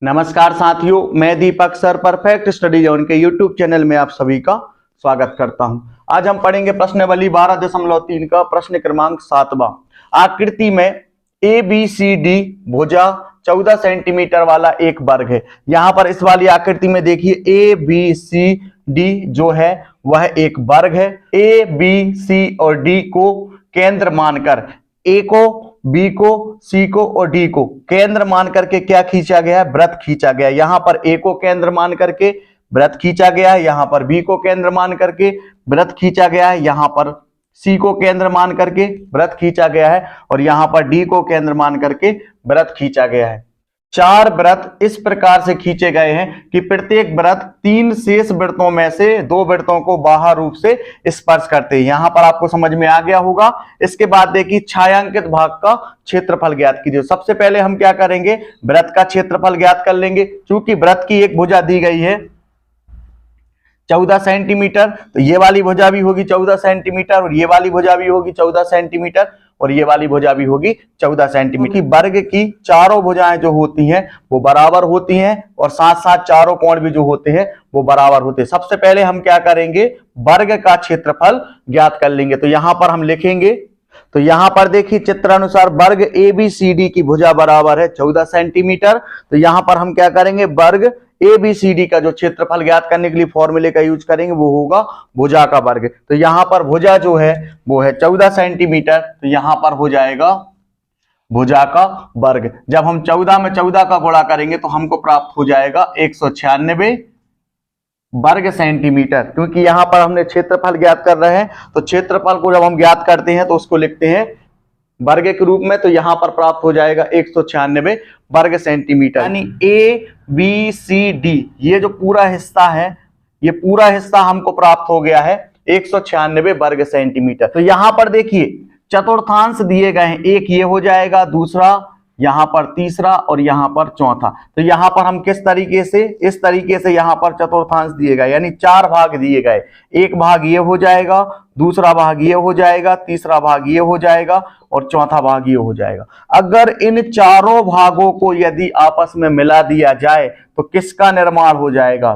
नमस्कार साथियों, मैं दीपक सर परफेक्ट स्टडी जोन के यूट्यूब चैनल में आप सभी का स्वागत करता हूं। आज हम पढ़ेंगे प्रश्नावली 12.3 का प्रश्न क्रमांक 7वां। आकृति में ए बी सी डी भुजा 14 सेंटीमीटर वाला एक वर्ग है। यहां पर इस वाली आकृति में देखिए ए बी सी डी जो है वह एक वर्ग है। ए बी सी और डी को केंद्र मानकर ए को, बी को, सी को और डी को केंद्र मान करके क्या खींचा गया है? वृत्त खींचा गया है। यहां पर ए को केंद्र मान करके वृत्त खींचा गया है, यहां पर बी को केंद्र मान करके वृत्त खींचा गया है, यहां पर सी को केंद्र मान करके वृत्त खींचा गया है और यहां पर डी को केंद्र मान करके वृत्त खींचा गया है। 4 वृत्त इस प्रकार से खींचे गए हैं कि प्रत्येक वृत्त 3 शेष वृत्तों में से 2 वृत्तों को बाह्य रूप से स्पर्श करते हैं। यहां पर आपको समझ में आ गया होगा। इसके बाद देखिए छायांकित भाग का क्षेत्रफल ज्ञात कीजिए। सबसे पहले हम क्या करेंगे? वृत्त का क्षेत्रफल ज्ञात कर लेंगे। क्योंकि वृत्त की एक भुजा दी गई है 14 सेंटीमीटर, तो ये वाली भुजा भी होगी 14 सेंटीमीटर और ये वाली भुजा भी होगी 14 सेंटीमीटर और ये वाली भुजा भी होगी 14 सेंटीमीटर। वर्ग की चारों भुजाएं जो होती हैं वो बराबर होती हैं और साथ साथ चारों कोण भी जो होते हैं वो बराबर होते हैं। सबसे पहले हम क्या करेंगे? वर्ग का क्षेत्रफल ज्ञात कर लेंगे। तो यहां पर हम लिखेंगे, तो यहां पर देखिए चित्रानुसार वर्ग ए बी सी डी की भुजा बराबर है 14 सेंटीमीटर। तो यहां पर हम क्या करेंगे? वर्ग ए बी सी डी का जो क्षेत्रफल ज्ञात करने के लिए फॉर्मूले का यूज करेंगे वो होगा भुजा का वर्ग। तो यहां पर भुजा जो है वो है 14 सेंटीमीटर, तो यहां पर हो जाएगा भुजा का वर्ग। जब हम 14 में 14 का गुणा करेंगे तो हमको प्राप्त हो जाएगा 196 वर्ग सेंटीमीटर। क्योंकि यहां पर हमने क्षेत्रफल ज्ञात कर रहे हैं, तो क्षेत्रफल को जब हम ज्ञात करते हैं तो उसको लिखते हैं वर्ग के रूप में। तो यहां पर प्राप्त हो जाएगा 196 वर्ग सेंटीमीटर। यानी ए बी सी डी ये जो पूरा हिस्सा है, ये पूरा हिस्सा हमको प्राप्त हो गया है 196 वर्ग सेंटीमीटर। तो यहां पर देखिए चतुर्थांश दिए गए हैं, एक ये हो जाएगा, दूसरा यहां पर तीसरा और यहां पर चौथा। तो यहां पर हम किस तरीके से? इस तरीके से यहां पर चतुर्थांश दिए गए, यानी 4 भाग दिए गए। एक भाग ये हो जाएगा, दूसरा भाग ये हो जाएगा, तीसरा भाग ये हो जाएगा और चौथा भाग ये हो जाएगा। अगर इन चारों भागों को यदि आपस में मिला दिया जाए तो किसका निर्माण हो जाएगा?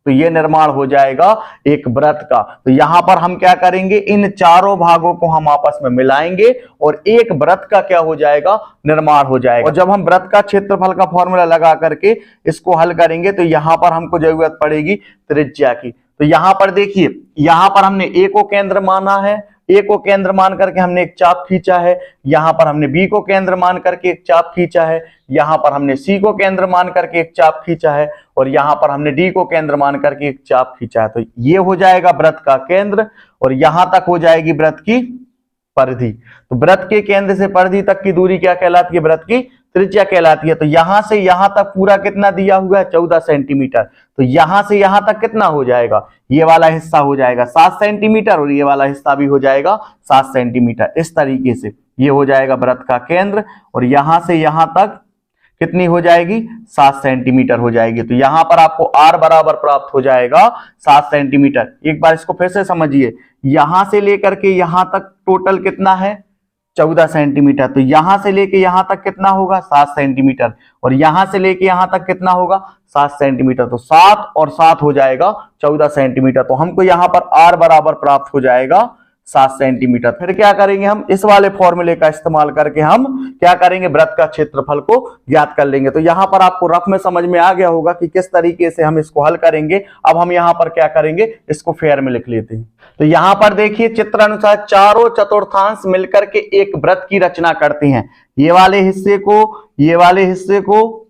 तो ये निर्माण हो जाएगा एक वृत्त का। तो यहां पर हम क्या करेंगे? इन चारों भागों को हम आपस में मिलाएंगे और एक वृत्त का क्या हो जाएगा? निर्माण हो जाएगा। और जब हम वृत्त का क्षेत्रफल का फॉर्मूला लगा करके इसको हल करेंगे तो यहां पर हमको जरूरत पड़ेगी त्रिज्या की। तो यहां पर देखिए, यहां पर हमने ए को केंद्र माना है, ए को केंद्र मान करके हमने एक चाप खींचा है। यहां पर हमने बी को केंद्र मान करके एक चाप खींचा है। यहां पर हमने सी को केंद्र मान करके एक चाप खींचा है और यहां पर हमने डी को केंद्र मान करके एक चाप खींचा है। तो ये हो जाएगा वृत्त का केंद्र और यहां तक हो जाएगी वृत्त की परिधि। तो वृत्त के केंद्र से परिधि तक की दूरी क्या कहलाती है? वृत्त की त्रिज्या कहलाती है। तो यहां से यहां तक पूरा कितना दिया हुआ है? 14 सेंटीमीटर। तो यहां से यहां तक कितना हो जाएगा? ये वाला हिस्सा हो जाएगा 7 सेंटीमीटर और ये वाला हिस्सा भी हो जाएगा 7 सेंटीमीटर। इस तरीके से ये हो जाएगा वृत्त का केंद्र और यहां से यहां तक कितनी हो जाएगी? 7 सेंटीमीटर हो जाएगी। तो यहां पर आपको आर बराबर प्राप्त हो जाएगा 7 सेंटीमीटर। एक बार इसको फिर से समझिए, यहां से लेकर के यहां तक टोटल कितना है? 14 सेंटीमीटर। तो यहां से लेके यहां तक कितना होगा? 7 सेंटीमीटर और यहां से लेके यहां तक कितना होगा? 7 सेंटीमीटर। तो 7 और 7 हो जाएगा 14 सेंटीमीटर। तो हमको यहां पर आर बराबर प्राप्त हो जाएगा 7 सेंटीमीटर। फिर क्या करेंगे? हम इस वाले फॉर्मूले का इस्तेमाल करके हम क्या करेंगे? वृत्त का क्षेत्रफल को ज्ञात कर लेंगे। तो यहां पर आपको रफ में समझ में आ गया होगा कि किस तरीके से हम इसको हल करेंगे। अब हम यहां पर क्या करेंगे? इसको फेयर में लिख लेते हैं। तो यहां पर देखिए चित्र अनुसार चारों चतुर्थांश मिलकर के एक वृत्त की रचना करते हैं। ये वाले हिस्से को, ये वाले हिस्से को,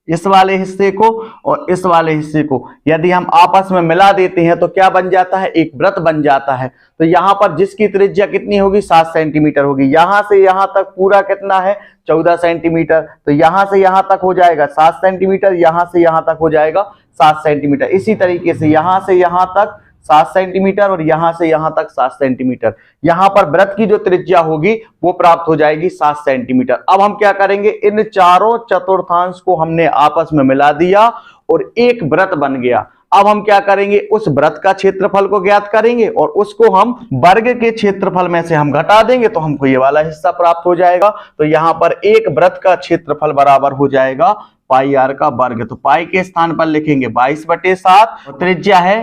इस वाले हिस्से को और इस वाले हिस्से को यदि हम आपस में मिला देते हैं तो क्या बन जाता है? एक वृत्त बन जाता है। तो यहां पर जिसकी त्रिज्या कितनी होगी? 7 सेंटीमीटर होगी। यहां से यहां तक पूरा कितना है? 14 सेंटीमीटर। तो यहां से यहां तक हो जाएगा 7 सेंटीमीटर, यहां से यहां तक हो जाएगा 7 सेंटीमीटर। इसी तरीके से यहां से यहां तक 7 सेंटीमीटर और यहां से यहां तक 7 सेंटीमीटर। यहां पर वृत्त की जो त्रिज्या होगी वो प्राप्त हो जाएगी 7 सेंटीमीटर। अब हम क्या करेंगे? इन चारों चतुर्थांश को हमने आपस में मिला दिया और एक वृत्त बन गया। अब हम क्या करेंगे? उस वृत्त का क्षेत्रफल को ज्ञात करेंगे और उसको हम वर्ग के क्षेत्रफल में से हम घटा देंगे तो हमको ये वाला हिस्सा प्राप्त हो जाएगा। तो यहां पर एक वृत्त का क्षेत्रफल बराबर हो जाएगा पाई आर का वर्ग। तो पाई के स्थान पर लिखेंगे 22/7 और त्रिज्या है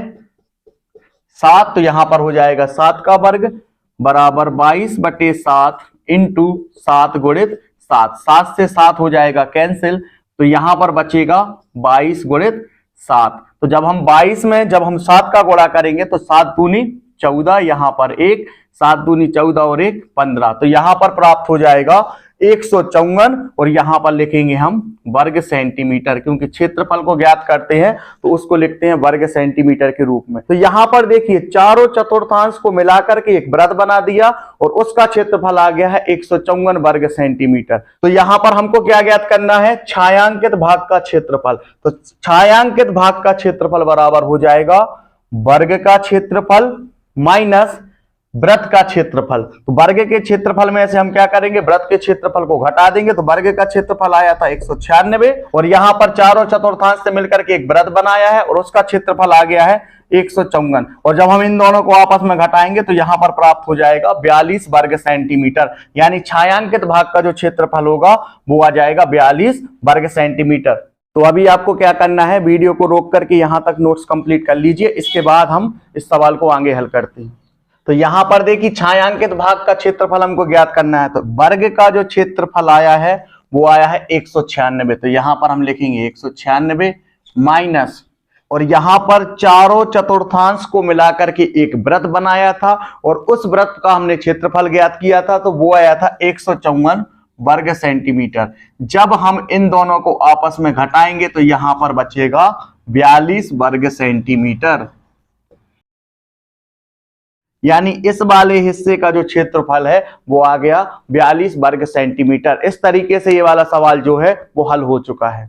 7, तो यहां पर हो जाएगा 7 का वर्ग बराबर 22/7 इंटू 7 गुणित 7। 7 से 7 हो जाएगा कैंसिल, तो यहां पर बचेगा 22 गुणित 7। तो जब हम 22 में जब हम 7 का गुणा करेंगे तो 7 दूनी 14, यहां पर 1, 7 दूनी 14 और 1 15, तो यहां पर प्राप्त हो जाएगा 154 और यहां पर लिखेंगे हम वर्ग सेंटीमीटर, क्योंकि क्षेत्रफल को ज्ञात करते हैं तो उसको लिखते हैं वर्ग सेंटीमीटर के रूप में। तो यहां पर देखिए चारों चतुर्थांश को मिलाकर के एक वृत्त बना दिया और उसका क्षेत्रफल आ गया है 154 वर्ग सेंटीमीटर। तो यहां पर हमको क्या ज्ञात करना है, छायांकित भाग का क्षेत्रफल। तो छायांकित भाग का क्षेत्रफल बराबर हो जाएगा वर्ग का क्षेत्रफल माइनस वृत्त का क्षेत्रफल। तो वर्ग के क्षेत्रफल में से हम क्या करेंगे, वृत्त के क्षेत्रफल को घटा देंगे। तो वर्ग का क्षेत्रफल आया था 196 और यहां पर चारों चतुर्थांश से मिलकर के एक वृत्त बनाया है और उसका क्षेत्रफल आ गया है 154। और जब हम इन दोनों को आपस में घटाएंगे तो यहां पर प्राप्त हो जाएगा 42 वर्ग सेंटीमीटर, यानी छायांकित भाग का जो क्षेत्रफल होगा वो आ जाएगा 42 वर्ग सेंटीमीटर। तो अभी आपको क्या करना है, वीडियो को रोक करके यहां तक नोट्स कंप्लीट कर लीजिए, इसके बाद हम इस सवाल को आगे हल करते हैं। तो यहां पर देखिए छायांकित भाग का क्षेत्रफल हमको ज्ञात करना है, तो वर्ग का जो क्षेत्रफल आया है वो आया है 196। तो यहां पर हम लिखेंगे 196 माइनस, और यहां पर चारों चतुर्थांश को मिलाकर के एक वृत्त बनाया था और उस वृत्त का हमने क्षेत्रफल ज्ञात किया था, तो वो आया था 154 वर्ग सेंटीमीटर। जब हम इन दोनों को आपस में घटाएंगे तो यहां पर बचेगा 42 वर्ग सेंटीमीटर, यानी इस वाले हिस्से का जो क्षेत्रफल है वो आ गया 42 वर्ग सेंटीमीटर। इस तरीके से ये वाला सवाल जो है वो हल हो चुका है।